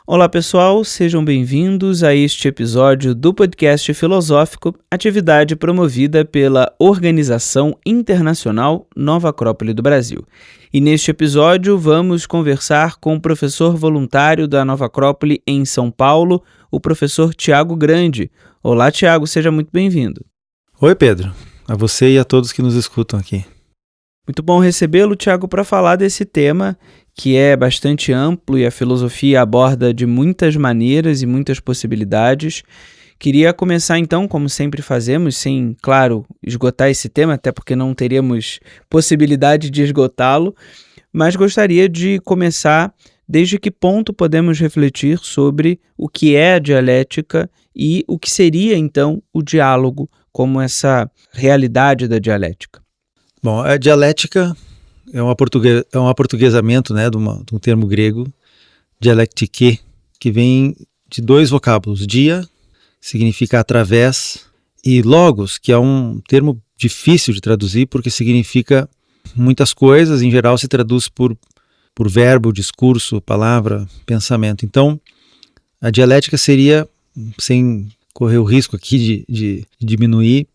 Olá pessoal, sejam bem-vindos a este episódio do podcast filosófico, atividade promovida pela Organização Internacional Nova Acrópole do Brasil. E neste episódio vamos conversar com o professor voluntário da Nova Acrópole em São Paulo, o professor Tiago Grande. Olá Tiago, seja muito bem-vindo. Oi Pedro, a você e a todos que nos escutam aqui. Muito bom recebê-lo, Tiago, para falar desse tema que é bastante amplo e a filosofia aborda de muitas maneiras e muitas possibilidades. Queria começar então, como sempre fazemos, sem, claro, esgotar esse tema, até porque não teríamos possibilidade de esgotá-lo, mas gostaria de começar desde que ponto podemos refletir sobre o que é a dialética e o que seria então o diálogo como essa realidade da dialética. Bom, a dialética é um aportuguesamento, né, de um termo grego, dialektike, que vem de dois vocábulos. Dia significa através e logos, que é um termo difícil de traduzir porque significa muitas coisas, em geral se traduz por verbo, discurso, palavra, pensamento. Então, a dialética seria, sem correr o risco aqui de diminuir,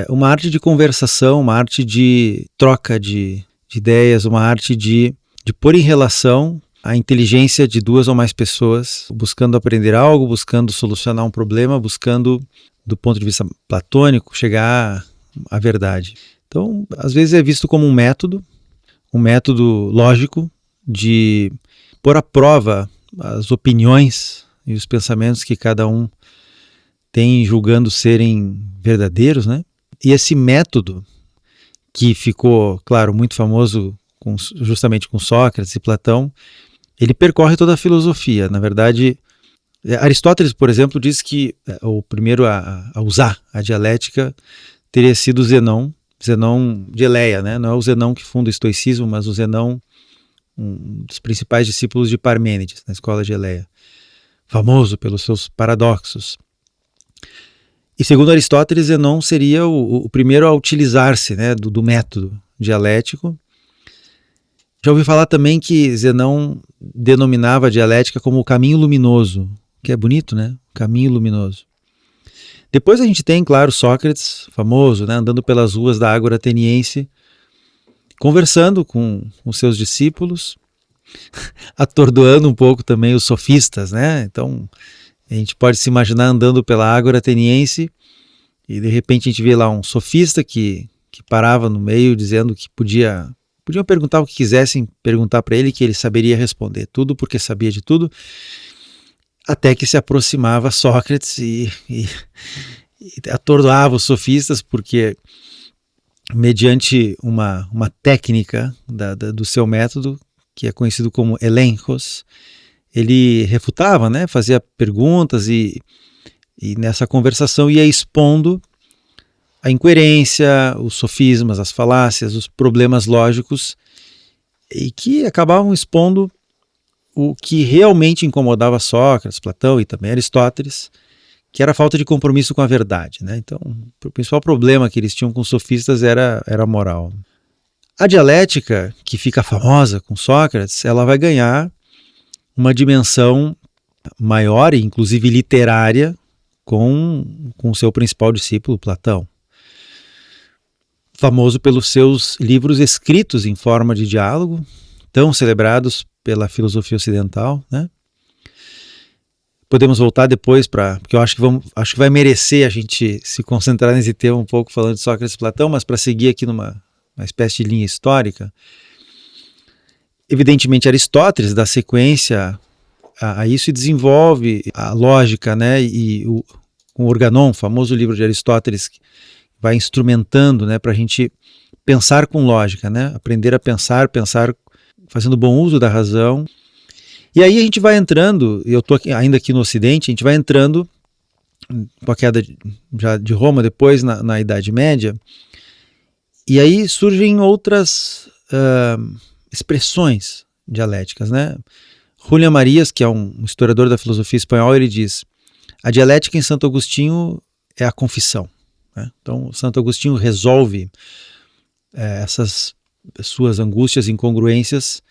uma arte de conversação, uma arte de troca de ideias, uma arte de pôr em relação a inteligência de duas ou mais pessoas, buscando aprender algo, buscando solucionar um problema, buscando, do ponto de vista platônico, chegar à verdade. Então, às vezes é visto como um método lógico de pôr à prova as opiniões e os pensamentos que cada um tem julgando serem verdadeiros, né? E esse método, que ficou, claro, muito famoso justamente com Sócrates e Platão, ele percorre toda a filosofia. Na verdade, Aristóteles, por exemplo, diz que o primeiro a usar a dialética teria sido Zenão de Eleia, né? Não é o Zenão que funda o estoicismo, mas o Zenão, um dos principais discípulos de Parmênides, na escola de Eleia, famoso pelos seus paradoxos. E segundo Aristóteles, Zenão seria o primeiro a utilizar-se, né, do método dialético. Já ouvi falar também que Zenão denominava a dialética como o caminho luminoso, que é bonito, né? Caminho luminoso. Depois a gente tem, claro, Sócrates, famoso, né, andando pelas ruas da Ágora Ateniense, conversando com os seus discípulos, atordoando um pouco também os sofistas, né? Então, a gente pode se imaginar andando pela Ágora Ateniense e de repente a gente vê lá um sofista que parava no meio dizendo que podiam perguntar o que quisessem perguntar para ele, que ele saberia responder tudo porque sabia de tudo, até que se aproximava Sócrates e atordoava os sofistas porque, mediante uma técnica do seu método, que é conhecido como elenkos, ele refutava, né, fazia perguntas e nessa conversação ia expondo a incoerência, os sofismas, as falácias, os problemas lógicos, e que acabavam expondo o que realmente incomodava Sócrates, Platão e também Aristóteles, que era a falta de compromisso com a verdade, né? Então, o principal problema que eles tinham com os sofistas era a moral. A dialética, que fica famosa com Sócrates, ela vai ganhar uma dimensão maior, inclusive literária, com o seu principal discípulo, Platão. Famoso pelos seus livros escritos em forma de diálogo, tão celebrados pela filosofia ocidental, né? Podemos voltar depois porque eu acho que vai merecer a gente se concentrar nesse tema um pouco falando de Sócrates e Platão, mas para seguir aqui numa espécie de linha histórica. Evidentemente, Aristóteles dá sequência a isso e desenvolve a lógica, né? E o Organon, o famoso livro de Aristóteles, que vai instrumentando, né, para a gente pensar com lógica, né? Aprender a pensar fazendo bom uso da razão. E aí a gente vai entrando, eu estou ainda aqui no Ocidente, a gente vai entrando com a queda já de Roma, depois na Idade Média, e aí surgem outras expressões dialéticas, né? Julián Marías, que é um historiador da filosofia espanhol, ele diz: a dialética em Santo Agostinho é a confissão, né? Então, Santo Agostinho resolve essas suas angústias, incongruências,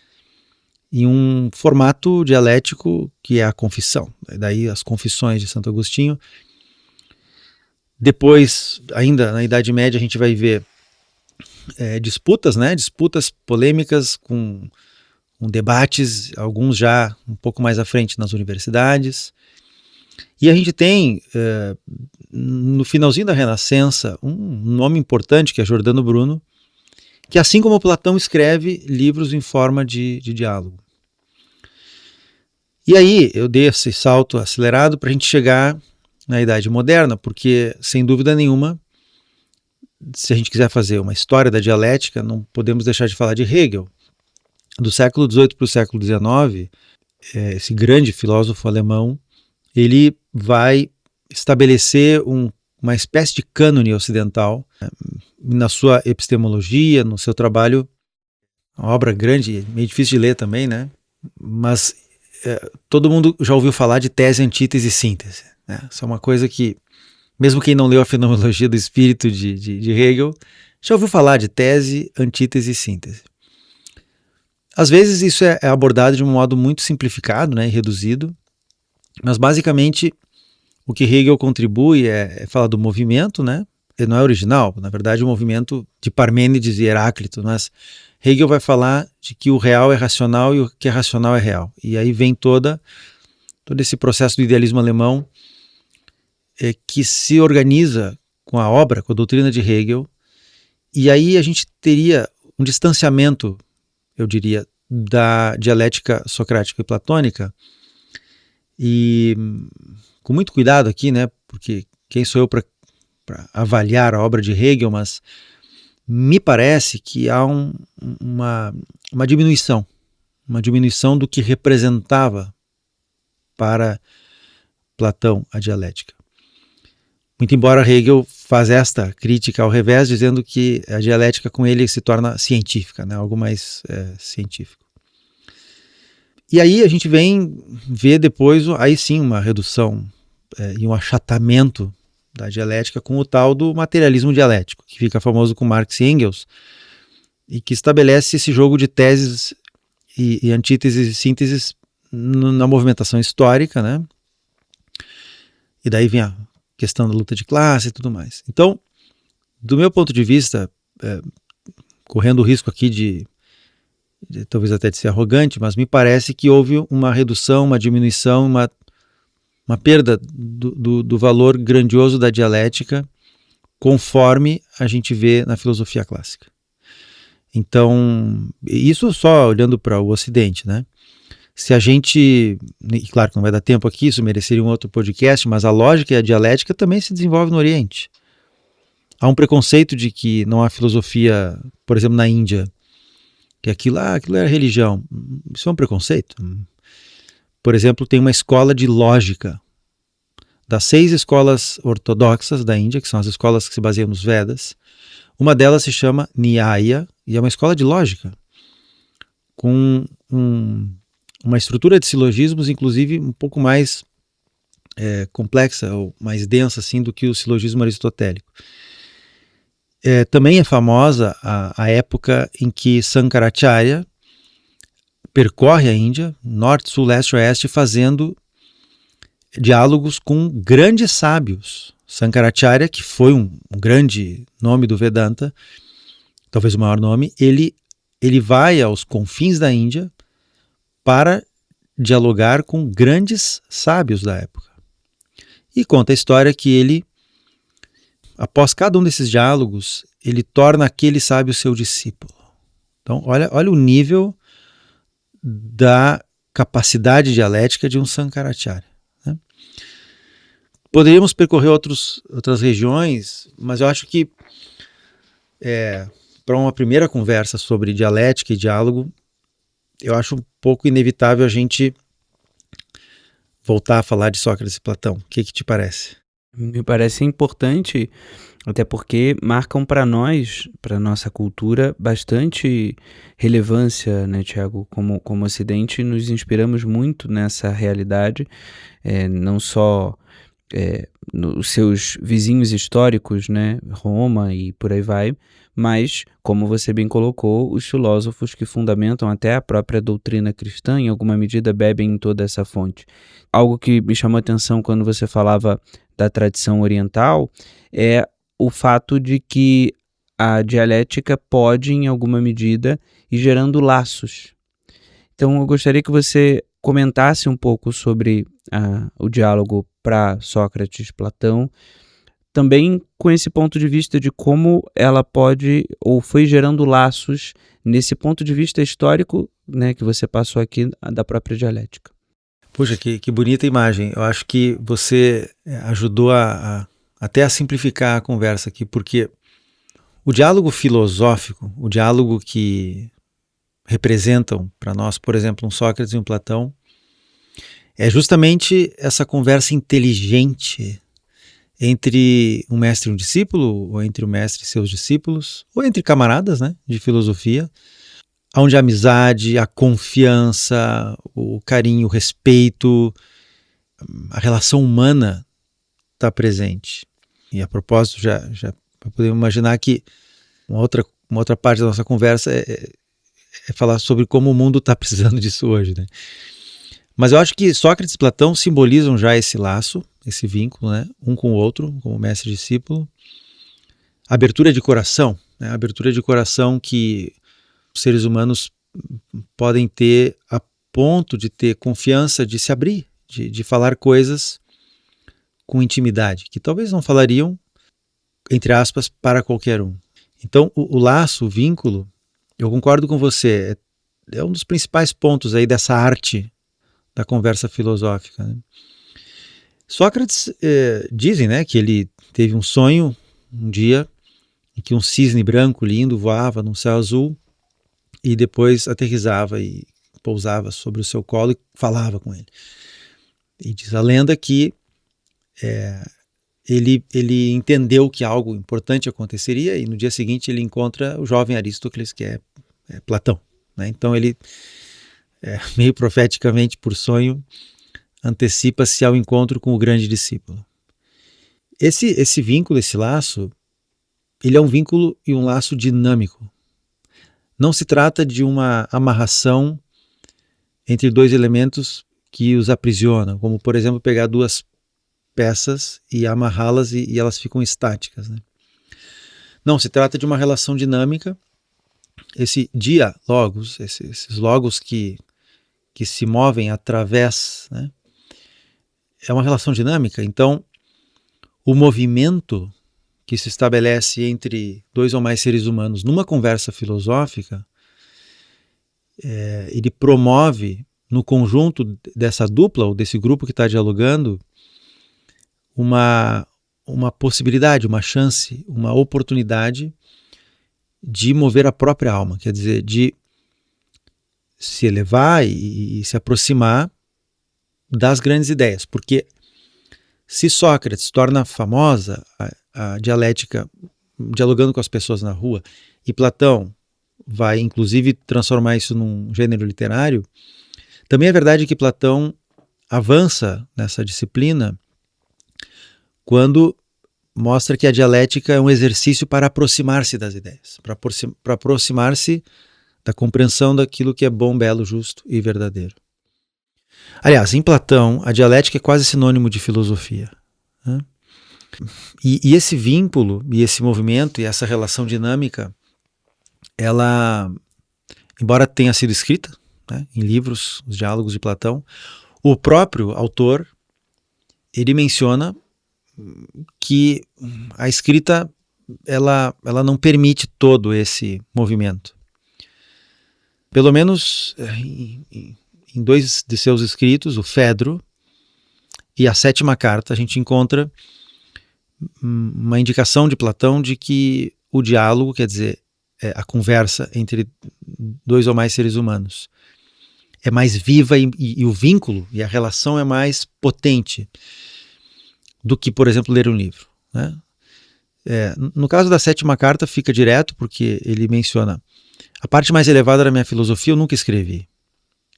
em um formato dialético que é a confissão. Daí as confissões de Santo Agostinho. Depois, ainda na Idade Média, a gente vai ver disputas, né? Disputas polêmicas com debates, alguns já um pouco mais à frente nas universidades. E a gente tem, no finalzinho da Renascença, um nome importante que é Giordano Bruno, que assim como Platão escreve livros em forma de diálogo. E aí eu dei esse salto acelerado para a gente chegar na Idade Moderna, porque, sem dúvida nenhuma, se a gente quiser fazer uma história da dialética, não podemos deixar de falar de Hegel. Do século XVIII para o século XIX, esse grande filósofo alemão, ele vai estabelecer uma espécie de cânone ocidental na sua epistemologia, no seu trabalho, uma obra grande, meio difícil de ler também, né? Mas todo mundo já ouviu falar de tese, antítese e síntese, né? Isso é uma coisa que, mesmo quem não leu a Fenomenologia do Espírito de Hegel, já ouviu falar de tese, antítese e síntese. Às vezes isso é abordado de um modo muito simplificado, né, e reduzido, mas basicamente o que Hegel contribui é falar do movimento, né? Ele não é original, na verdade o movimento de Parmênides e Heráclito, mas Hegel vai falar de que o real é racional e o que é racional é real. E aí vem todo esse processo do idealismo alemão que se organiza com a obra, com a doutrina de Hegel, e aí a gente teria um distanciamento, eu diria, da dialética socrática e platônica, e com muito cuidado aqui, né, porque quem sou eu para avaliar a obra de Hegel, mas me parece que há uma diminuição do que representava para Platão a dialética. Muito embora Hegel faz esta crítica ao revés, dizendo que a dialética com ele se torna científica, né, algo mais científico. E aí a gente vem ver depois, aí sim, uma redução e um achatamento da dialética com o tal do materialismo dialético, que fica famoso com Marx e Engels, e que estabelece esse jogo de teses e antíteses e sínteses na movimentação histórica, né? E daí vem a questão da luta de classe e tudo mais. Então, do meu ponto de vista, correndo o risco aqui de talvez até de ser arrogante, mas me parece que houve uma redução, uma diminuição, uma perda do valor grandioso da dialética conforme a gente vê na filosofia clássica. Então, isso só olhando para o Ocidente, né? Se a gente, e claro que não vai dar tempo aqui, isso mereceria um outro podcast, mas a lógica e a dialética também se desenvolvem no Oriente. Há um preconceito de que não há filosofia, por exemplo, na Índia, que aquilo é religião. Isso é um preconceito. Por exemplo, tem uma escola de lógica. Das 6 escolas ortodoxas da Índia, que são as escolas que se baseiam nos Vedas, uma delas se chama Nyaya, e é uma escola de lógica, com uma estrutura de silogismos, inclusive, um pouco mais complexa, ou mais densa assim, do que o silogismo aristotélico. Também é famosa a época em que Sankaracharya percorre a Índia, norte, sul, leste, oeste, fazendo diálogos com grandes sábios. Sankaracharya, que foi um grande nome do Vedanta, talvez o maior nome, ele vai aos confins da Índia para dialogar com grandes sábios da época. E conta a história que ele, após cada um desses diálogos, ele torna aquele sábio seu discípulo. Então, olha o nível da capacidade dialética de um Sankaracharya, né? Poderíamos percorrer outras regiões, mas eu acho que para uma primeira conversa sobre dialética e diálogo, eu acho um pouco inevitável a gente voltar a falar de Sócrates e Platão. O que te parece? Me parece importante, até porque marcam para nós, para nossa cultura, bastante relevância, né, Tiago? Como Ocidente, nos inspiramos muito nessa realidade, não só nos seus vizinhos históricos, né, Roma e por aí vai, mas, como você bem colocou, os filósofos que fundamentam até a própria doutrina cristã, em alguma medida, bebem em toda essa fonte. Algo que me chamou a atenção quando você falava da tradição oriental é o fato de que a dialética pode, em alguma medida, ir gerando laços. Então, eu gostaria que você comentasse um pouco sobre o diálogo para Sócrates e Platão, também com esse ponto de vista de como ela pode ou foi gerando laços nesse ponto de vista histórico, né, que você passou aqui da própria dialética. Puxa, que bonita imagem. Eu acho que você ajudou até a simplificar a conversa aqui, porque o diálogo filosófico, o diálogo que representam para nós, por exemplo, um Sócrates e um Platão, é justamente essa conversa inteligente entre um mestre e um discípulo, ou entre o mestre e seus discípulos, ou entre camaradas, né, de filosofia, onde a amizade, a confiança, o carinho, o respeito, a relação humana está presente. E a propósito, já podemos imaginar que uma outra parte da nossa conversa é falar sobre como o mundo está precisando disso hoje, né? Mas eu acho que Sócrates e Platão simbolizam já esse laço, esse vínculo, né? Um com o outro, como mestre e discípulo. Abertura de coração, né? Abertura de coração que os seres humanos podem ter a ponto de ter confiança, de se abrir, de falar coisas com intimidade, que talvez não falariam, entre aspas, para qualquer um. Então, o laço, o vínculo, eu concordo com você, é um dos principais pontos aí dessa arte da conversa filosófica, né? Sócrates, dizem, né, que ele teve um sonho um dia em que um cisne branco lindo voava num céu azul e depois aterrissava e pousava sobre o seu colo e falava com ele. E diz a lenda que ele entendeu que algo importante aconteceria e no dia seguinte ele encontra o jovem Aristóteles, que é Platão, né? Então ele, meio profeticamente por sonho, antecipa-se ao encontro com o grande discípulo. Esse vínculo, esse laço, ele é um vínculo e um laço dinâmico. Não se trata de uma amarração entre dois elementos que os aprisionam, como, por exemplo, pegar duas peças e amarrá-las e elas ficam estáticas, né? Não, se trata de uma relação dinâmica. Esse dia-logos, esses logos que se movem através, né? É uma relação dinâmica. Então, o movimento que se estabelece entre dois ou mais seres humanos numa conversa filosófica, ele promove no conjunto dessa dupla ou desse grupo que está dialogando uma possibilidade, uma chance, uma oportunidade de mover a própria alma, quer dizer, de se elevar e se aproximar das grandes ideias, porque se Sócrates torna famosa a dialética dialogando com as pessoas na rua, e Platão vai inclusive transformar isso num gênero literário, também é verdade que Platão avança nessa disciplina quando mostra que a dialética é um exercício para aproximar-se das ideias, para aproximar-se da compreensão daquilo que é bom, belo, justo e verdadeiro. Aliás, em Platão, a dialética é quase sinônimo de filosofia, né? E esse vínculo, e esse movimento, e essa relação dinâmica, ela, embora tenha sido escrita, né, em livros, os diálogos de Platão, o próprio autor, ele menciona que a escrita, ela não permite todo esse movimento. Pelo menos em dois de seus escritos, o Fedro e a Sétima Carta, a gente encontra uma indicação de Platão de que o diálogo, quer dizer, a conversa entre dois ou mais seres humanos, é mais viva e o vínculo e a relação é mais potente do que, por exemplo, ler um livro, né? No caso da Sétima Carta fica direto porque ele menciona: a parte mais elevada da minha filosofia eu nunca escrevi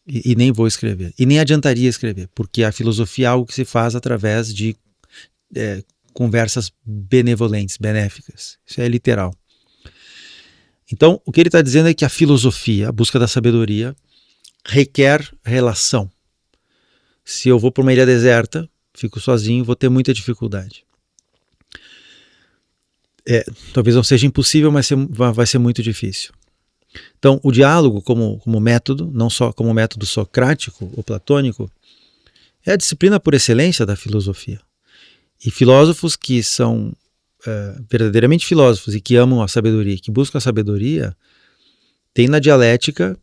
e nem vou escrever, e nem adiantaria escrever, porque a filosofia é algo que se faz através de conversas benevolentes, benéficas. Isso é literal. Então, o que ele está dizendo é que a filosofia, a busca da sabedoria, requer relação. Se eu vou para uma ilha deserta, fico sozinho, vou ter muita dificuldade. Talvez não seja impossível, mas vai ser muito difícil. Então, o diálogo como método, não só como método socrático ou platônico, é a disciplina por excelência da filosofia. E filósofos que são verdadeiramente filósofos e que amam a sabedoria, que buscam a sabedoria, têm na dialética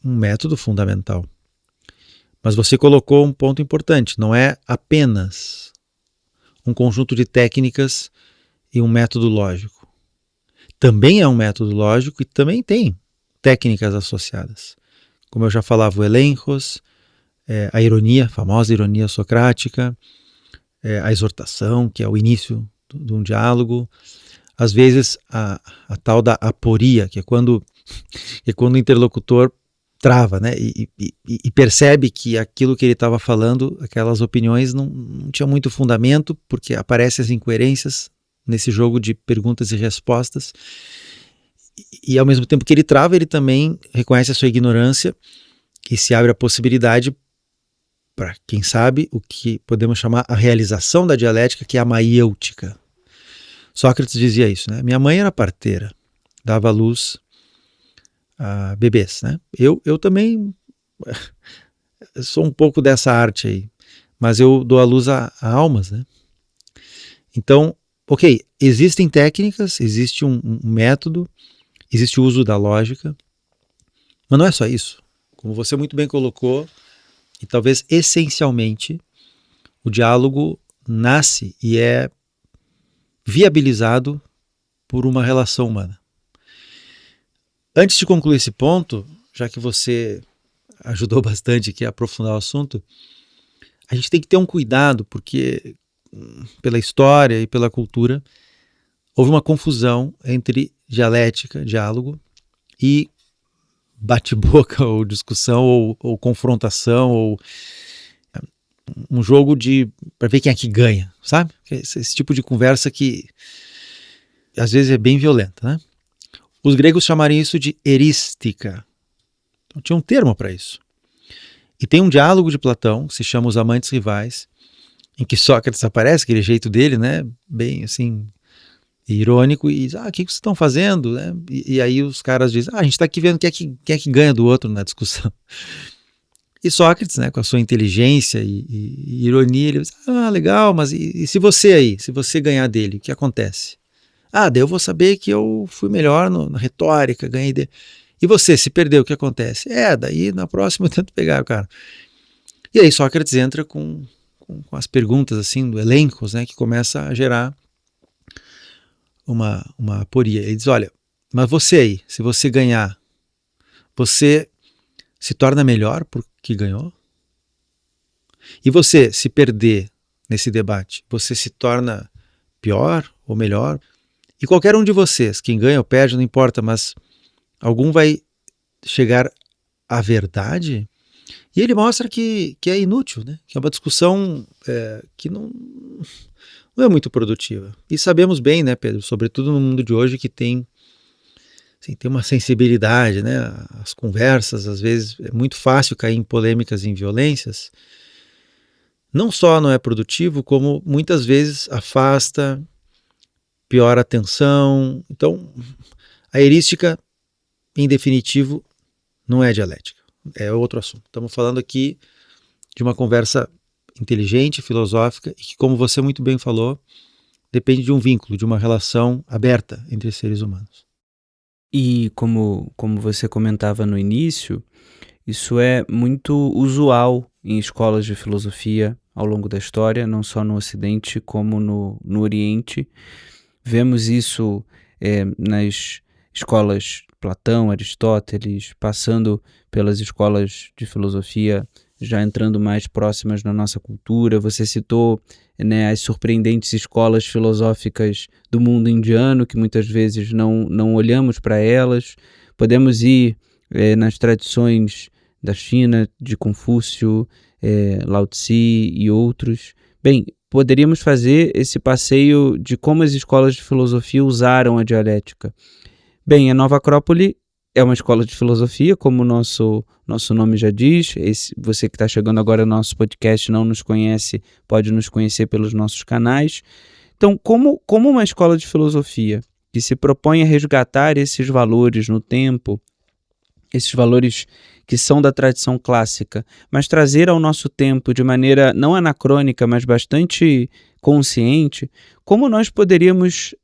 um método fundamental. Mas você colocou um ponto importante, não é apenas um conjunto de técnicas e um método lógico. Também é um método lógico e também tem técnicas associadas. Como eu já falava, o elencos, a ironia, a famosa ironia socrática, a exortação, que é o início de um diálogo, às vezes a tal da aporia, que é quando o interlocutor trava, né, e percebe que aquilo que ele estava falando, aquelas opiniões não tinha muito fundamento, porque aparecem as incoerências nesse jogo de perguntas e respostas, e ao mesmo tempo que ele trava, ele também reconhece a sua ignorância e se abre a possibilidade para, quem sabe, o que podemos chamar a realização da dialética, que é a maiêutica. Sócrates dizia isso, né? Minha mãe era parteira, dava à luz a bebês, né? Eu também sou um pouco dessa arte aí, mas eu dou à luz a almas, né? Então, ok, existem técnicas, existe um método, existe o uso da lógica, mas não é só isso. Como você muito bem colocou, e talvez essencialmente, o diálogo nasce e é viabilizado por uma relação humana. Antes de concluir esse ponto, já que você ajudou bastante aqui a aprofundar o assunto, a gente tem que ter um cuidado, porque pela história e pela cultura, houve uma confusão entre dialética, diálogo, e bate-boca, ou discussão, ou confrontação, ou um jogo para ver quem é que ganha, sabe? Esse tipo de conversa que às vezes é bem violenta, né? Os gregos chamariam isso de erística. Então, tinha um termo para isso. E tem um diálogo de Platão, que se chama Os Amantes Rivais, em que Sócrates aparece, aquele jeito dele, né? Bem assim, irônico, e diz, o que vocês estão fazendo? Né? E aí os caras dizem, a gente está aqui vendo quem é que ganha do outro na discussão. E Sócrates, né, com a sua inteligência e ironia, ele diz, legal, mas e se você aí, se você ganhar dele, o que acontece? Daí eu vou saber que eu fui melhor na retórica, ganhei dele. E você, se perdeu, o que acontece? Daí na próxima eu tento pegar o cara. E aí Sócrates entra com as perguntas assim do elencos, né, que começa a gerar uma aporia. Ele diz, olha, mas você aí, se você ganhar, você se torna melhor porque ganhou? E você, se perder nesse debate, você se torna pior ou melhor? E qualquer um de vocês, quem ganha ou perde, não importa, mas algum vai chegar à verdade? E ele mostra que é inútil, né? Que é uma discussão que não é muito produtiva. E sabemos bem, né, Pedro, sobretudo no mundo de hoje, que tem uma sensibilidade, né? As conversas, às vezes, é muito fácil cair em polêmicas e em violências. Não só não é produtivo, como muitas vezes afasta, piora a atenção. Então, a erística, em definitivo, não é dialética. É outro assunto. Estamos falando aqui de uma conversa inteligente, filosófica, e que, como você muito bem falou, depende de um vínculo, de uma relação aberta entre seres humanos. E como você comentava no início, isso é muito usual em escolas de filosofia ao longo da história, não só no Ocidente como no Oriente. Vemos isso nas escolas Platão, Aristóteles, passando pelas escolas de filosofia, já entrando mais próximas na nossa cultura. Você citou, né, as surpreendentes escolas filosóficas do mundo indiano, que muitas vezes não olhamos para elas. Podemos ir nas tradições da China, de Confúcio, Lao Tse e outros. Bem, poderíamos fazer esse passeio de como as escolas de filosofia usaram a dialética. Bem, a Nova Acrópole é uma escola de filosofia, como o nosso nome já diz. Você que está chegando agora no nosso podcast não nos conhece, pode nos conhecer pelos nossos canais. Então, como uma escola de filosofia que se propõe a resgatar esses valores no tempo, esses valores que são da tradição clássica, mas trazer ao nosso tempo de maneira não anacrônica, mas bastante consciente, como nós poderíamos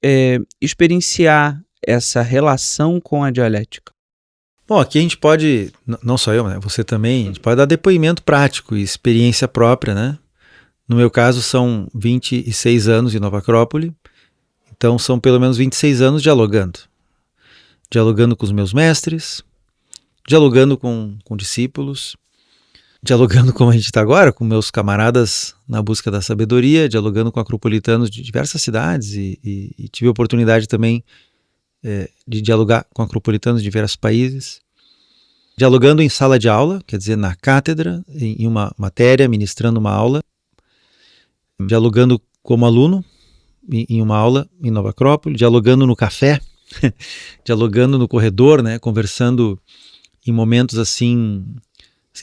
experienciar essa relação com a dialética? Bom, aqui a gente pode, não só eu, né, você também, a gente pode dar depoimento prático e experiência própria, né? No meu caso são 26 anos em Nova Acrópole, então são pelo menos 26 anos dialogando com os meus mestres, dialogando com discípulos, dialogando como a gente está agora, com meus camaradas na busca da sabedoria, dialogando com acropolitanos de diversas cidades e tive a oportunidade também de dialogar com acropolitanos de diversos países, dialogando em sala de aula, quer dizer, na cátedra, em uma matéria, ministrando uma aula, dialogando como aluno em uma aula em Nova Acrópole, dialogando no café, dialogando no corredor, né, conversando em momentos assim,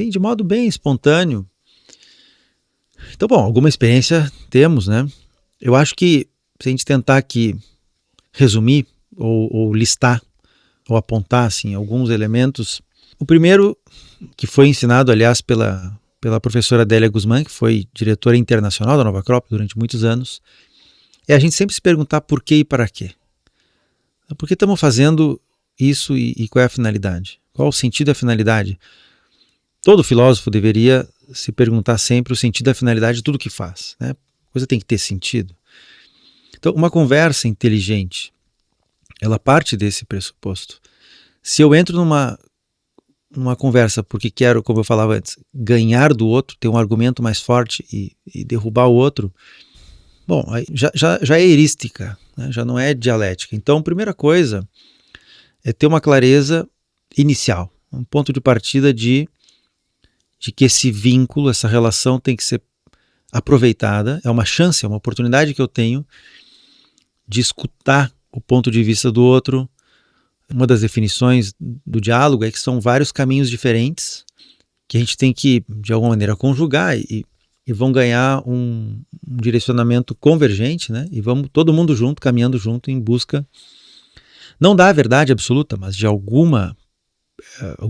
de modo bem espontâneo. Então, bom, alguma experiência temos, né? Eu acho que se a gente tentar aqui resumir ou listar ou apontar assim, alguns elementos, o primeiro, que foi ensinado, aliás, pela professora Adélia Guzmán, que foi diretora internacional da Nova Acrópole durante muitos anos, é a gente sempre se perguntar por quê e para quê. Por que estamos fazendo isso e qual é a finalidade? Qual o sentido e a finalidade? Todo filósofo deveria se perguntar sempre o sentido e a finalidade de tudo que faz, né? A coisa tem que ter sentido. Então, uma conversa inteligente, ela parte desse pressuposto. Se eu entro numa conversa porque quero, como eu falava antes, ganhar do outro, ter um argumento mais forte e derrubar o outro, bom, aí já é heurística, né? Já não é dialética. Então, a primeira coisa é ter uma clareza inicial, um ponto de partida de que esse vínculo, essa relação tem que ser aproveitada, é uma chance, é uma oportunidade que eu tenho de escutar o ponto de vista do outro. Uma das definições do diálogo é que são vários caminhos diferentes que a gente tem que, de alguma maneira, conjugar e vão ganhar um direcionamento convergente, né? E vamos todo mundo junto, caminhando junto em busca, não da verdade absoluta, mas de algum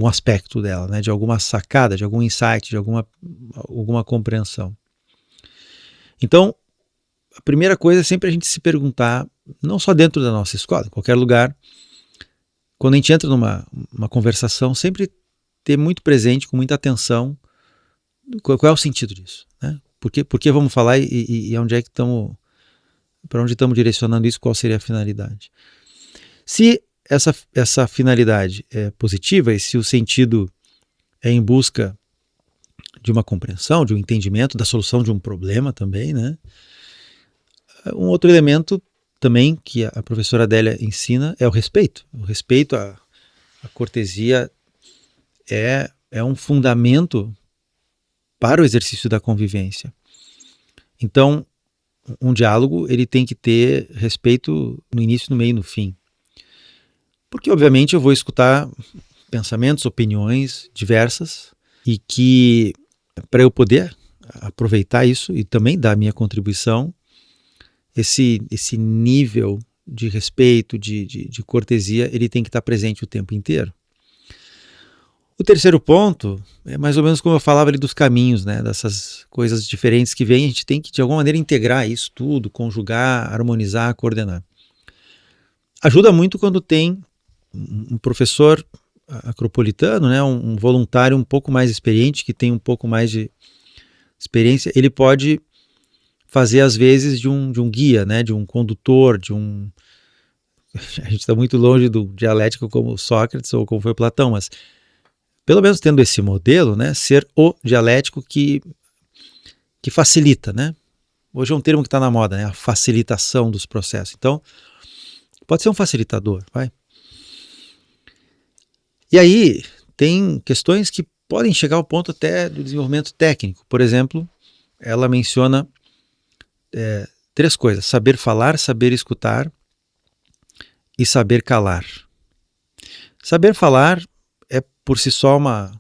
aspecto dela, né? De alguma sacada, de algum insight, de alguma compreensão. Então, a primeira coisa é sempre a gente se perguntar, não só dentro da nossa escola, em qualquer lugar, quando a gente entra numa conversação, sempre ter muito presente, com muita atenção, qual é o sentido disso, né? Por que vamos falar e onde é que estamos, para onde estamos direcionando isso, qual seria a finalidade? Se essa finalidade é positiva e se o sentido é em busca de uma compreensão, de um entendimento, da solução de um problema também, né? Um outro elemento também que a professora Adélia ensina é o respeito. O respeito, a cortesia é um fundamento para o exercício da convivência. Então, um diálogo ele tem que ter respeito no início, no meio e no fim. Porque, obviamente, eu vou escutar pensamentos, opiniões diversas e que, para eu poder aproveitar isso e também dar a minha contribuição, esse nível de respeito, de cortesia, ele tem que estar presente o tempo inteiro. O terceiro ponto é mais ou menos como eu falava ali dos caminhos, né, dessas coisas diferentes que vêm, a gente tem que, de alguma maneira, integrar isso tudo, conjugar, harmonizar, coordenar. Ajuda muito quando tem um professor acropolitano, né, um voluntário um pouco mais experiente, que tem um pouco mais de experiência, ele pode fazer às vezes de um guia, né, de um condutor, a gente está muito longe do dialético como Sócrates ou como foi Platão, mas pelo menos tendo esse modelo, né, ser o dialético que facilita, né? Hoje é um termo que está na moda, né, a facilitação dos processos. Então, pode ser um facilitador, vai. E aí, tem questões que podem chegar ao ponto até do desenvolvimento técnico. Por exemplo, ela menciona 3 coisas: saber falar, saber escutar e saber calar. Saber falar é por si só uma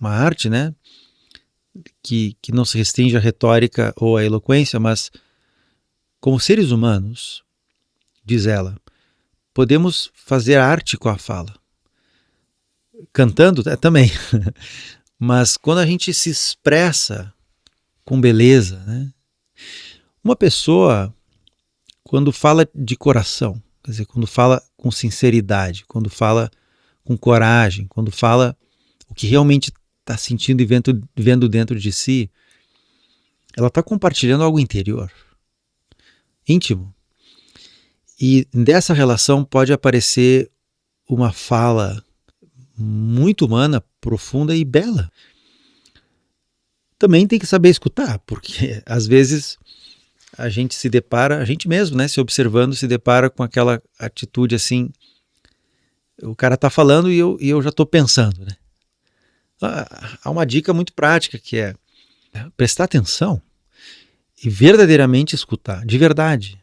arte, né? Que não se restringe à retórica ou à eloquência, mas como seres humanos, diz ela, podemos fazer arte com a fala. Cantando também, mas quando a gente se expressa com beleza, né? Uma pessoa, quando fala de coração, quer dizer, quando fala com sinceridade, quando fala com coragem, quando fala o que realmente está sentindo e vendo dentro de si, ela está compartilhando algo interior, íntimo. E dessa relação pode aparecer uma fala muito humana, profunda e bela. Também tem que saber escutar, porque às vezes a gente se depara, a gente mesmo, né, se observando, se depara com aquela atitude assim, o cara está falando e eu já estou pensando, né? Há uma dica muito prática que é prestar atenção e verdadeiramente escutar, de verdade.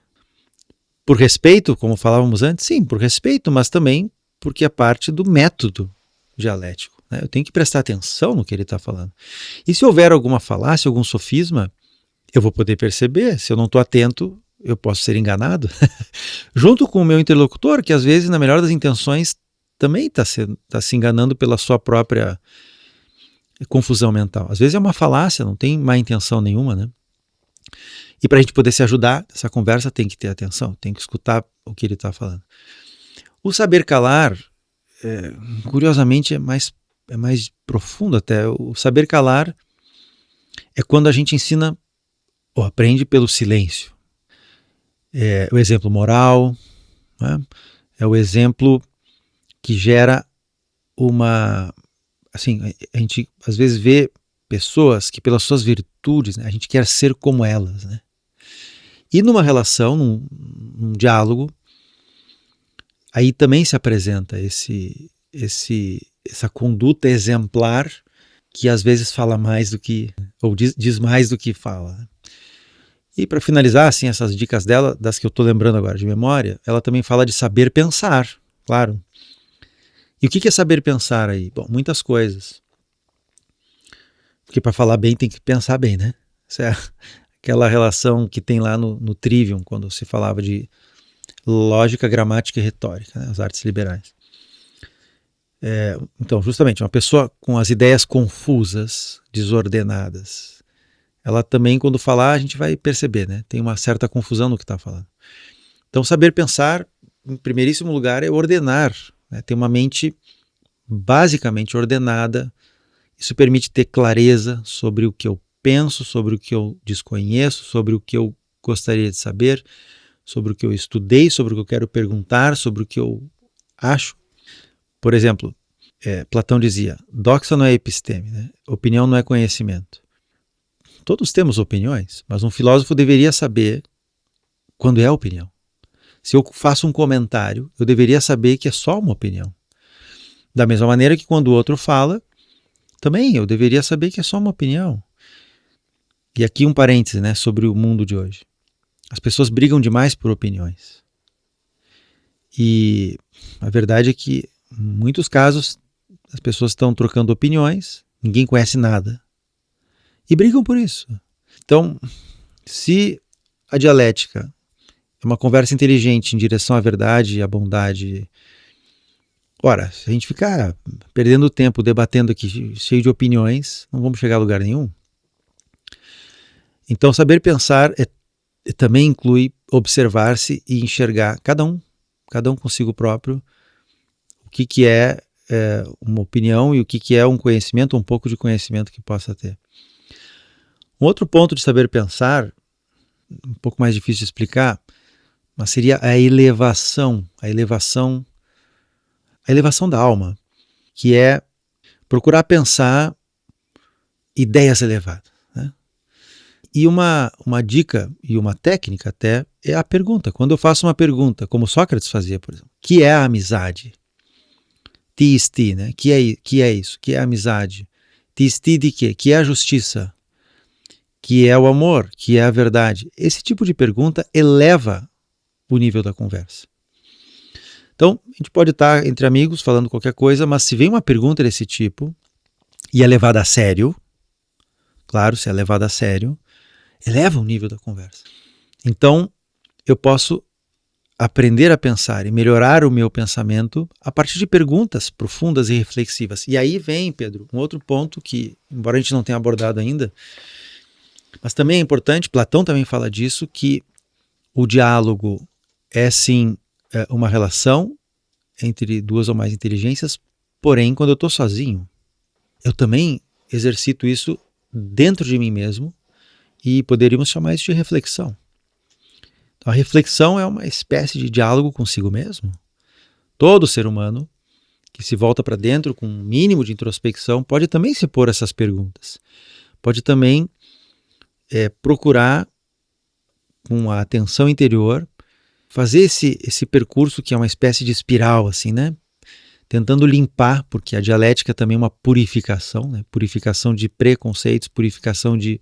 Por respeito, como falávamos antes, sim, por respeito, mas também porque é parte do método dialético, né? Eu tenho que prestar atenção no que ele está falando. E se houver alguma falácia, algum sofisma, eu vou poder perceber. Se eu não estou atento, eu posso ser enganado. Junto com o meu interlocutor, que às vezes, na melhor das intenções, também está se enganando pela sua própria confusão mental. Às vezes é uma falácia, não tem má intenção nenhuma, né? E para a gente poder se ajudar, essa conversa tem que ter atenção, tem que escutar o que ele está falando. O saber calar, curiosamente, é mais profundo até. O saber calar é quando a gente ensina ou aprende pelo silêncio. É o exemplo moral, né? É o exemplo que gera uma... Assim, a gente às vezes vê pessoas que pelas suas virtudes, né, a gente quer ser como elas, né? E numa relação, num diálogo, aí também se apresenta essa conduta exemplar que às vezes fala mais do que, ou diz mais do que fala. E para finalizar, assim, essas dicas dela, das que eu estou lembrando agora de memória, ela também fala de saber pensar, claro. E o que é saber pensar aí? Bom, muitas coisas. Porque para falar bem tem que pensar bem, né? Isso é aquela relação que tem lá no Trivium, quando se falava de lógica, gramática e retórica, né? As artes liberais. Então, justamente, uma pessoa com as ideias confusas, desordenadas, ela também, quando falar, a gente vai perceber, né? Tem uma certa confusão no que está falando. Então, saber pensar, em primeiríssimo lugar, é ordenar, né? Ter uma mente basicamente ordenada. Isso permite ter clareza sobre o que eu penso, sobre o que eu desconheço, sobre o que eu gostaria de saber, sobre o que eu estudei, sobre o que eu quero perguntar, sobre o que eu acho. Por exemplo, Platão dizia, doxa não é episteme, né? Opinião não é conhecimento. Todos temos opiniões, mas um filósofo deveria saber quando é opinião. Se eu faço um comentário, eu deveria saber que é só uma opinião. Da mesma maneira que quando o outro fala, também eu deveria saber que é só uma opinião. E aqui um parêntese, né, sobre o mundo de hoje. As pessoas brigam demais por opiniões. E a verdade é que, em muitos casos, as pessoas estão trocando opiniões, ninguém conhece nada, e brigam por isso. Então, se a dialética é uma conversa inteligente em direção à verdade e à bondade, ora, se a gente ficar perdendo tempo debatendo aqui cheio de opiniões, não vamos chegar a lugar nenhum. Então, saber pensar também inclui observar-se e enxergar cada um consigo próprio, o que é uma opinião e o que é um conhecimento, um pouco de conhecimento que possa ter. Um outro ponto de saber pensar, um pouco mais difícil de explicar, mas seria a elevação da alma, que é procurar pensar ideias elevadas, né? E uma dica e uma técnica até é a pergunta. Quando eu faço uma pergunta, como Sócrates fazia, por exemplo, que é a amizade? Ti, né? Que é isso? Que é a amizade? Ti de quê? Que é a justiça? que é o amor, que é a verdade? Esse tipo de pergunta eleva o nível da conversa. Então, a gente pode estar entre amigos falando qualquer coisa, mas se vem uma pergunta desse tipo e é levada a sério, claro, se é levada a sério, eleva o nível da conversa. Então, eu posso aprender a pensar e melhorar o meu pensamento a partir de perguntas profundas e reflexivas. E aí vem, Pedro, um outro ponto que, embora a gente não tenha abordado ainda, mas também é importante, Platão também fala disso, que o diálogo é sim uma relação entre duas ou mais inteligências, porém, quando eu estou sozinho, eu também exercito isso dentro de mim mesmo e poderíamos chamar isso de reflexão. Então, a reflexão é uma espécie de diálogo consigo mesmo. Todo ser humano que se volta para dentro com um mínimo de introspecção pode também se pôr essas perguntas. Pode também procurar, com a atenção interior, fazer esse percurso que é uma espécie de espiral, assim, né? Tentando limpar, porque a dialética também é uma purificação, né? Purificação de preconceitos, purificação de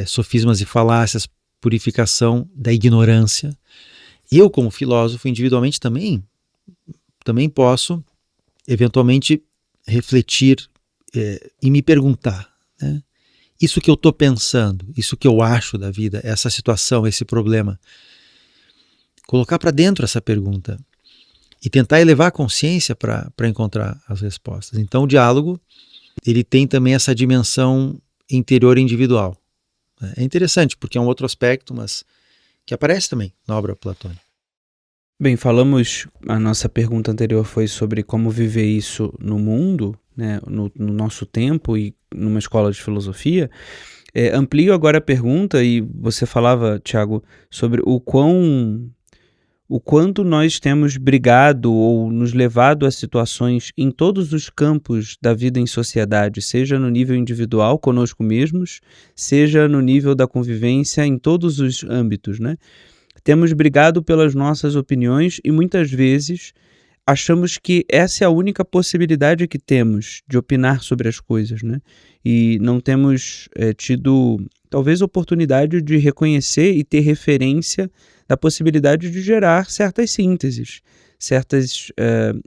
sofismas e falácias, purificação da ignorância. Eu, como filósofo, individualmente também posso, eventualmente, refletir e me perguntar, né? Isso que eu estou pensando, isso que eu acho da vida, essa situação, esse problema, colocar para dentro essa pergunta e tentar elevar a consciência para encontrar as respostas. Então, o diálogo, ele tem também essa dimensão interior individual. É interessante, porque é um outro aspecto, mas que aparece também na obra platônica. Bem, a nossa pergunta anterior foi sobre como viver isso no mundo, né, no nosso tempo e numa escola de filosofia. Amplio agora a pergunta, e você falava, Tiago, sobre o quanto nós temos brigado ou nos levado a situações em todos os campos da vida em sociedade, seja no nível individual, conosco mesmos, seja no nível da convivência em todos os âmbitos, né? Temos brigado pelas nossas opiniões e muitas vezes achamos que essa é a única possibilidade que temos de opinar sobre as coisas, né? E não temos tido, talvez, oportunidade de reconhecer e ter referência da possibilidade de gerar certas sínteses, certas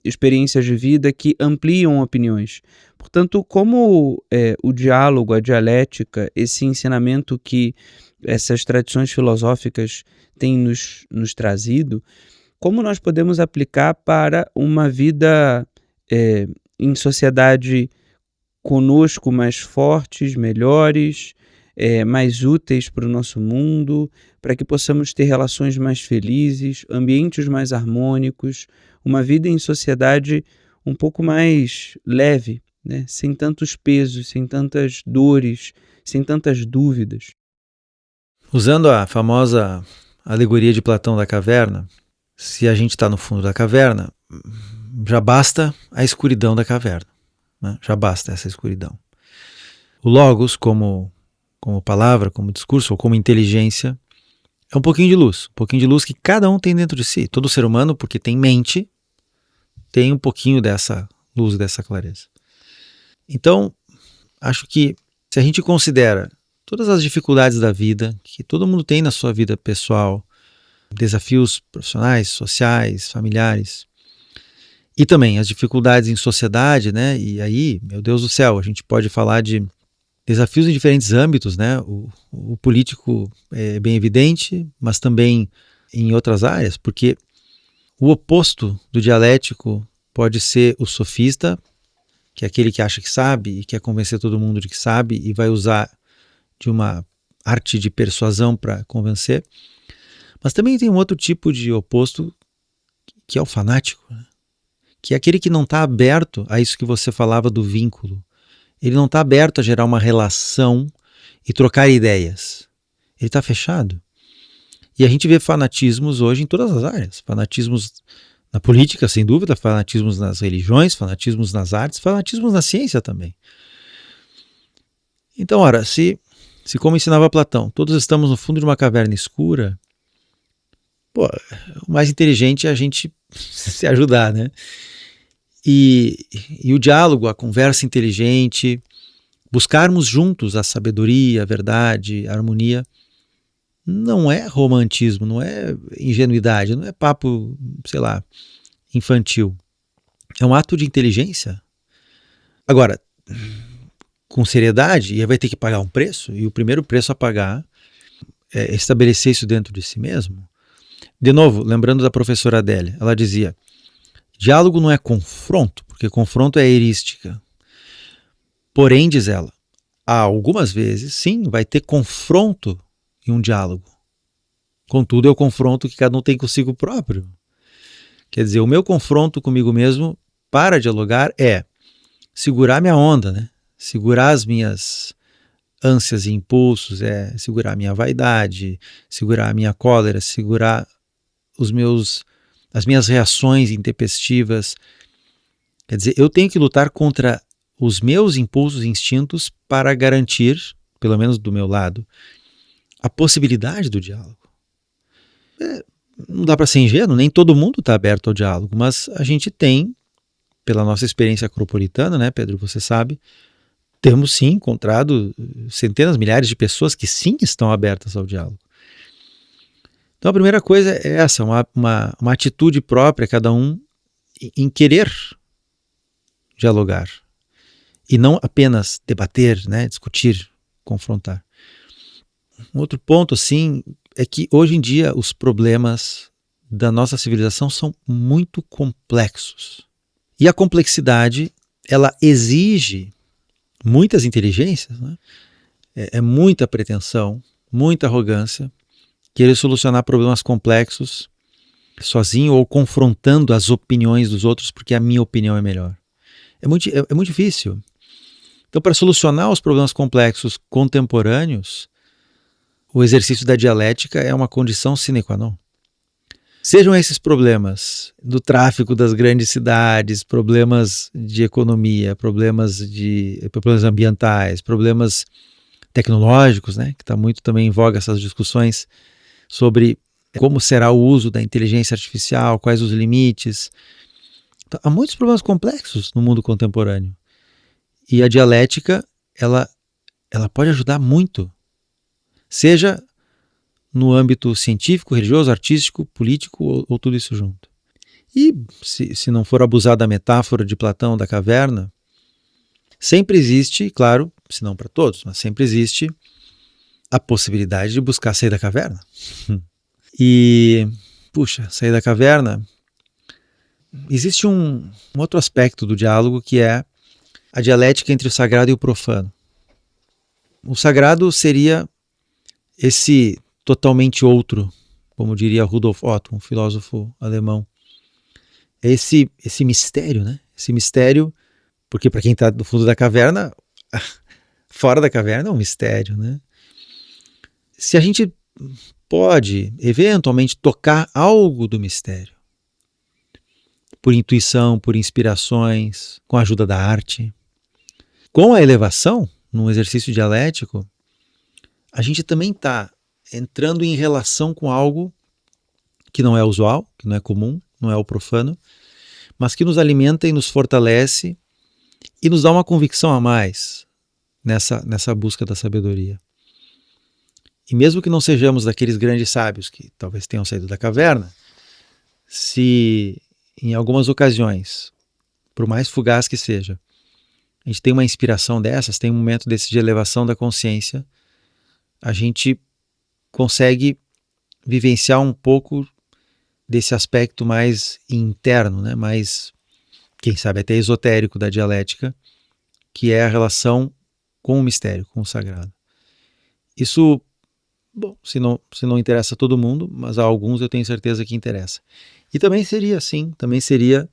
experiências de vida que ampliam opiniões. Portanto, como o diálogo, a dialética, esse ensinamento que essas tradições filosóficas têm nos trazido, como nós podemos aplicar para uma vida em sociedade conosco mais fortes, melhores, mais úteis para o nosso mundo, para que possamos ter relações mais felizes, ambientes mais harmônicos, uma vida em sociedade um pouco mais leve, né? Sem tantos pesos, sem tantas dores, sem tantas dúvidas. Usando a famosa alegoria de Platão da caverna, se a gente está no fundo da caverna, já basta a escuridão da caverna, né? Já basta essa escuridão. O Logos, como palavra, como discurso ou como inteligência, é um pouquinho de luz que cada um tem dentro de si. Todo ser humano, porque tem mente, tem um pouquinho dessa luz, dessa clareza. Então, acho que se a gente considera todas as dificuldades da vida, que todo mundo tem na sua vida pessoal, desafios profissionais, sociais, familiares, e também as dificuldades em sociedade, né? E aí, meu Deus do céu, a gente pode falar de desafios em diferentes âmbitos, né? O político é bem evidente, mas também em outras áreas, porque o oposto do dialético pode ser o sofista, que é aquele que acha que sabe e quer convencer todo mundo de que sabe e vai usar de uma arte de persuasão para convencer. Mas também tem um outro tipo de oposto, que é o fanático, né? Que é aquele que não está aberto a isso que você falava do vínculo. Ele não está aberto a gerar uma relação e trocar ideias. Ele está fechado. E a gente vê fanatismos hoje em todas as áreas. Fanatismos na política, sem dúvida, fanatismos nas religiões, fanatismos nas artes, fanatismos na ciência também. Então, ora, se como ensinava Platão, todos estamos no fundo de uma caverna escura, o mais inteligente é a gente se ajudar, né? E o diálogo, a conversa inteligente, buscarmos juntos a sabedoria, a verdade, a harmonia, não é romantismo, não é ingenuidade, não é papo, sei lá, infantil. É um ato de inteligência. Agora, com seriedade, e aí vai ter que pagar um preço, e o primeiro preço a pagar é estabelecer isso dentro de si mesmo. De novo, lembrando da professora Adélia, ela dizia, diálogo não é confronto, porque confronto é erística. Porém, diz ela, há algumas vezes, sim, vai ter confronto em um diálogo. Contudo, é o confronto que cada um tem consigo próprio. Quer dizer, o meu confronto comigo mesmo para dialogar é segurar minha onda, né? Segurar as minhas ânsias e impulsos, segurar a minha vaidade, segurar a minha cólera, segurar as minhas reações intempestivas. Quer dizer, eu tenho que lutar contra os meus impulsos e instintos para garantir, pelo menos do meu lado, a possibilidade do diálogo. Não dá para ser ingênuo, nem todo mundo está aberto ao diálogo, mas a gente tem, pela nossa experiência acropolitana, né, Pedro, você sabe, temos sim encontrado centenas, milhares de pessoas que sim estão abertas ao diálogo. Então a primeira coisa é essa, uma atitude própria, cada um, em querer dialogar. E não apenas debater, né, discutir, confrontar. Um outro ponto, assim, é que hoje em dia os problemas da nossa civilização são muito complexos. E a complexidade, ela exige muitas inteligências, né? É muita pretensão, muita arrogância, querer solucionar problemas complexos sozinho ou confrontando as opiniões dos outros porque a minha opinião é melhor. É muito difícil. Então, para solucionar os problemas complexos contemporâneos, o exercício da dialética é uma condição sine qua non. Sejam esses problemas do tráfico das grandes cidades, problemas de economia, problemas ambientais, problemas tecnológicos, né, que está muito também em voga essas discussões sobre como será o uso da inteligência artificial, quais os limites. Então, há muitos problemas complexos no mundo contemporâneo. E a dialética, ela pode ajudar muito, seja no âmbito científico, religioso, artístico, político ou tudo isso junto. E, se não for abusar da metáfora de Platão da caverna, sempre existe, claro, se não para todos, mas sempre existe a possibilidade de buscar sair da caverna. E, sair da caverna, existe um outro aspecto do diálogo que é a dialética entre o sagrado e o profano. O sagrado seria esse totalmente outro, como diria Rudolf Otto, um filósofo alemão. É esse mistério, né? Esse mistério, porque para quem está no fundo da caverna, fora da caverna é um mistério, né? Se a gente pode, eventualmente, tocar algo do mistério, por intuição, por inspirações, com a ajuda da arte, com a elevação, num exercício dialético, a gente também está entrando em relação com algo que não é usual, que não é comum, não é o profano, mas que nos alimenta e nos fortalece e nos dá uma convicção a mais nessa busca da sabedoria. E mesmo que não sejamos daqueles grandes sábios que talvez tenham saído da caverna, se em algumas ocasiões, por mais fugaz que seja, a gente tem uma inspiração dessas, tem um momento desse de elevação da consciência, a gente consegue vivenciar um pouco desse aspecto mais interno, né? Mais, quem sabe, até esotérico da dialética, que é a relação com o mistério, com o sagrado. Isso, bom, se não interessa a todo mundo, mas a alguns eu tenho certeza que interessa. E também seria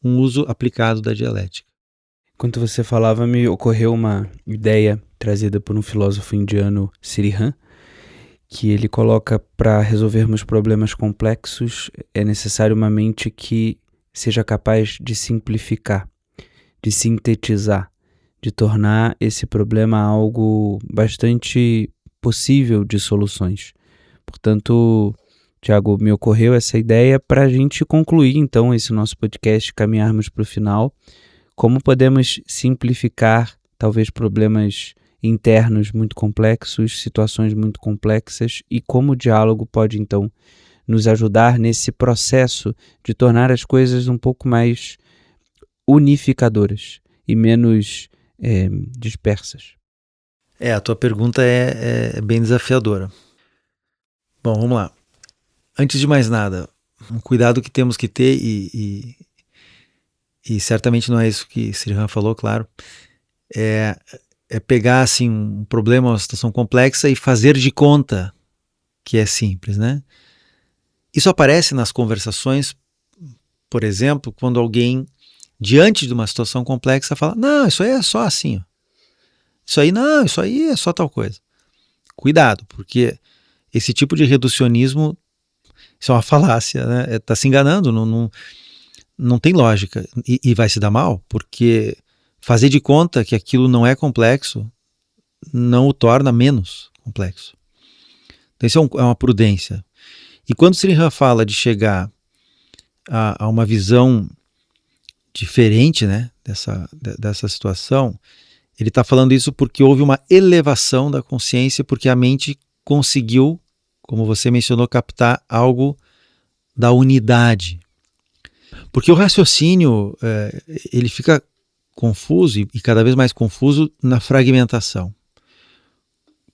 um uso aplicado da dialética. Enquanto você falava, me ocorreu uma ideia trazida por um filósofo indiano, Sirihan, que ele coloca: para resolvermos problemas complexos é necessário uma mente que seja capaz de simplificar, de sintetizar, de tornar esse problema algo bastante possível de soluções. Portanto, Tiago, me ocorreu essa ideia para a gente concluir então esse nosso podcast, caminharmos para o final. Como podemos simplificar talvez problemas internos muito complexos, situações muito complexas, e como o diálogo pode então nos ajudar nesse processo de tornar as coisas um pouco mais unificadoras e menos dispersas. A tua pergunta é bem desafiadora. Bom, vamos lá. Antes de mais nada, um cuidado que temos que ter, e certamente não é isso que Srihan falou, claro, é pegar assim, um problema, uma situação complexa e fazer de conta que é simples, né? Isso aparece nas conversações, por exemplo, quando alguém, diante de uma situação complexa, fala: não, isso aí é só assim, ó. Isso aí é só tal coisa. Cuidado, porque esse tipo de reducionismo, isso é uma falácia, né? Está se enganando, não tem lógica, e vai se dar mal, porque fazer de conta que aquilo não é complexo não o torna menos complexo. Então isso é uma prudência. E quando Srihan fala de chegar a uma visão diferente, né, dessa situação, ele está falando isso porque houve uma elevação da consciência, porque a mente conseguiu, como você mencionou, captar algo da unidade. Porque o raciocínio ele fica confuso e cada vez mais confuso na fragmentação.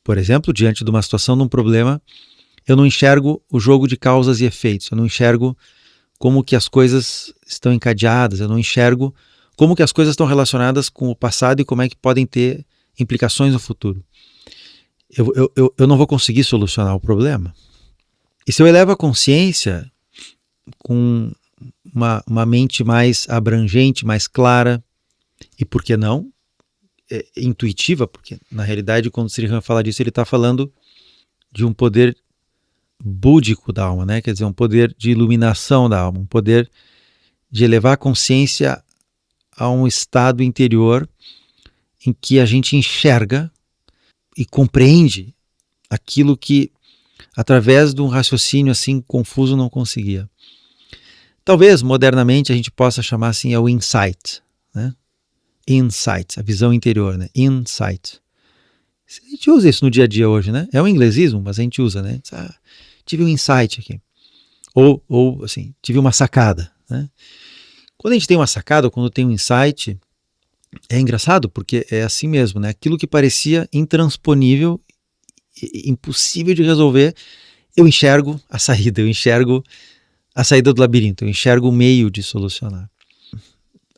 Por exemplo, diante de uma situação, de um problema, eu não enxergo o jogo de causas e efeitos, eu não enxergo como que as coisas estão encadeadas, eu não enxergo como que as coisas estão relacionadas com o passado e como é que podem ter implicações no futuro. Eu não vou conseguir solucionar o problema. E se eu elevo a consciência com uma mente mais abrangente, mais clara, e por que não, intuitiva, porque na realidade quando Srihan fala disso ele está falando de um poder búdico da alma, né? Quer dizer, um poder de iluminação da alma, um poder de elevar a consciência a um estado interior em que a gente enxerga e compreende aquilo que através de um raciocínio assim confuso não conseguia. Talvez modernamente a gente possa chamar assim o insight, né? Insight, a visão interior, né? Insight. A gente usa isso no dia a dia hoje, né? É um inglesismo, mas a gente usa, né? Tive um insight aqui. Ou assim, tive uma sacada, né? Quando a gente tem uma sacada, ou quando tem um insight, é engraçado porque é assim mesmo, né? Aquilo que parecia intransponível, impossível de resolver, eu enxergo a saída, eu enxergo a saída do labirinto, eu enxergo o meio de solucionar.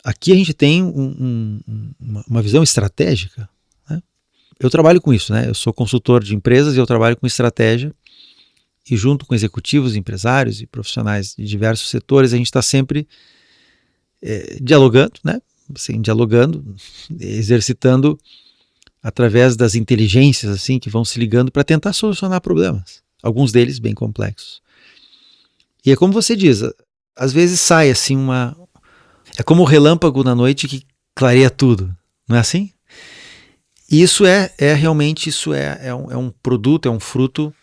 Aqui a gente tem uma visão estratégica, né? Eu trabalho com isso, né? Eu sou consultor de empresas e eu trabalho com estratégia, e junto com executivos, empresários e profissionais de diversos setores, a gente está sempre dialogando, né? Assim, dialogando, exercitando através das inteligências assim que vão se ligando para tentar solucionar problemas, alguns deles bem complexos. E é como você diz, às vezes sai assim é como o relâmpago na noite que clareia tudo, não é assim? E isso realmente um produto, é um fruto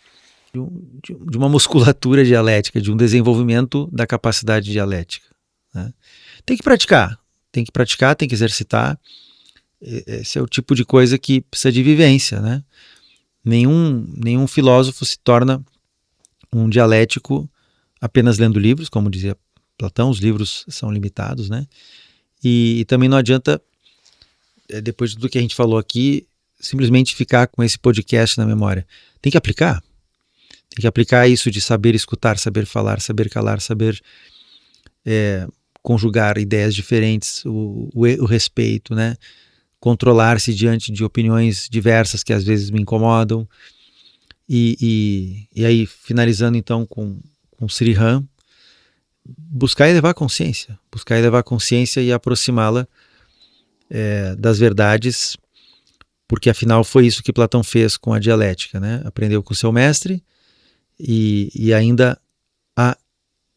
de uma musculatura dialética, de um desenvolvimento da capacidade dialética, né? Tem que praticar, tem que exercitar. Esse é o tipo de coisa que precisa de vivência, né? Nenhum filósofo se torna um dialético apenas lendo livros, como dizia Platão, os livros são limitados, né? E também não adianta, depois de tudo que a gente falou aqui, simplesmente ficar com esse podcast na memória. Tem que aplicar. Tem que aplicar isso de saber escutar, saber falar, saber calar, saber conjugar ideias diferentes, o respeito, né? Controlar-se diante de opiniões diversas que às vezes me incomodam. E aí, finalizando então com Srihan, buscar elevar a consciência e aproximá-la das verdades, porque afinal foi isso que Platão fez com a dialética, né? Aprendeu com seu mestre e ainda a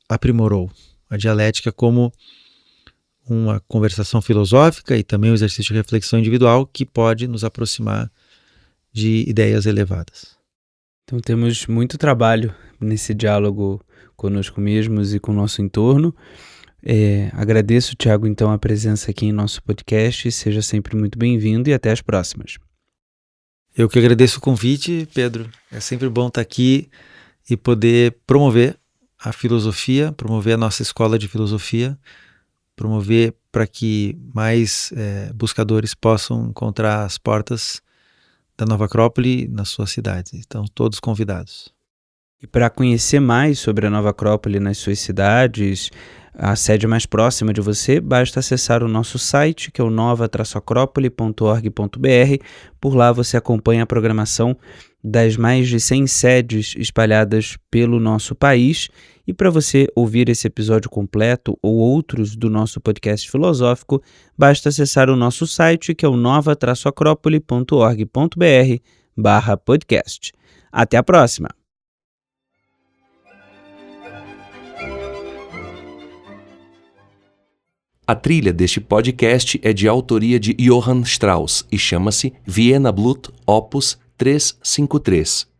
aprimorou. A dialética como uma conversação filosófica e também um exercício de reflexão individual que pode nos aproximar de ideias elevadas. Então temos muito trabalho nesse diálogo conosco mesmos e com o nosso entorno. Agradeço, Tiago, então, a presença aqui em nosso podcast. Seja sempre muito bem-vindo e até as próximas. Eu que agradeço o convite, Pedro. É sempre bom estar aqui e poder promover a filosofia, promover a nossa escola de filosofia, promover para que mais buscadores possam encontrar as portas da Nova Acrópole nas suas cidades. Então, todos convidados. E para conhecer mais sobre a Nova Acrópole nas suas cidades, a sede mais próxima de você, basta acessar o nosso site, que é o nova-acropole.org.br. Por lá você acompanha a programação das mais de 100 sedes espalhadas pelo nosso país. E para você ouvir esse episódio completo ou outros do nosso podcast filosófico, basta acessar o nosso site, que é o nova-acropole.org.br/podcast. Até a próxima! A trilha deste podcast é de autoria de Johann Strauss e chama-se Vienna Blut Opus 353.